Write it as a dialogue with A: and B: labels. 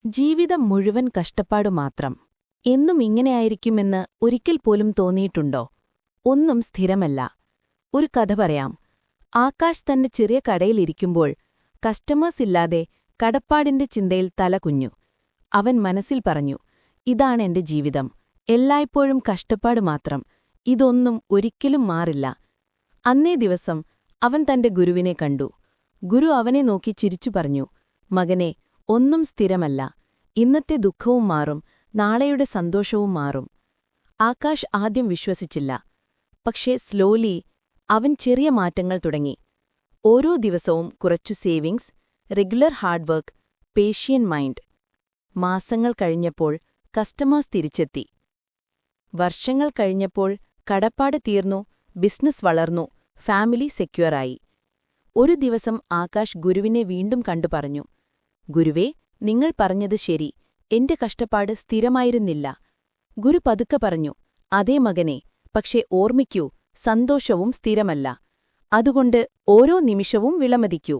A: ജീവിതം മുഴുവൻ കഷ്ടപ്പാടു മാത്രം. എന്നും ഇങ്ങനെയായിരിക്കുമെന്ന് ഒരിക്കൽ പോലും തോന്നിയിട്ടുണ്ടോ? ഒന്നും സ്ഥിരമല്ല. ഒരു കഥ പറയാം. ആകാശ് തന്റെ ചെറിയ കടയിലിരിക്കുമ്പോൾ കസ്റ്റമേഴ്സ് ഇല്ലാതെ കടപ്പാടിന്റെ ചിന്തയിൽ തല കുഞ്ഞു. അവൻ മനസ്സിൽ പറഞ്ഞു, ഇതാണെന്റെ ജീവിതം, എല്ലായ്പ്പോഴും കഷ്ടപ്പാട് മാത്രം, ഇതൊന്നും ഒരിക്കലും മാറില്ല. അന്നേ ദിവസം അവൻ തന്റെ ഗുരുവിനെ കണ്ടു. ഗുരു അവനെ നോക്കി ചിരിച്ചു പറഞ്ഞു, മകനെ, ഒന്നും സ്ഥിരമല്ല. ഇന്നത്തെ ദുഃഖവും മാറും, നാളെയുടെ സന്തോഷവും മാറും. ആകാശ് ആദ്യം വിശ്വസിച്ചില്ല. പക്ഷേ സ്ലോലി അവൻ ചെറിയ മാറ്റങ്ങൾ തുടങ്ങി. ഓരോ ദിവസവും കുറച്ചു savings, regular hard work, patient mind. മാസങ്ങൾ കഴിഞ്ഞപ്പോൾ കസ്റ്റമേഴ്സ് തിരിച്ചെത്തി. വർഷങ്ങൾ കഴിഞ്ഞപ്പോൾ കടപ്പാട് തീർന്നു, ബിസിനസ് വളർന്നു, ഫാമിലി സെക്യൂറായി. ഒരു ദിവസം ആകാശ് ഗുരുവിനെ വീണ്ടും കണ്ടു പറഞ്ഞു, ഗുരുവേ, നിങ്ങൾ പറഞ്ഞത് ശരി, എന്റെ കഷ്ടപ്പാട് സ്ഥിരമായിരുന്നില്ല. ഗുരു പതുക്കെ പറഞ്ഞു, അതേ മകനെ, പക്ഷേ ഓർമ്മിക്കൂ, സന്തോഷവും സ്ഥിരമല്ല. അതുകൊണ്ട് ഓരോ നിമിഷവും വിലമതിക്കൂ.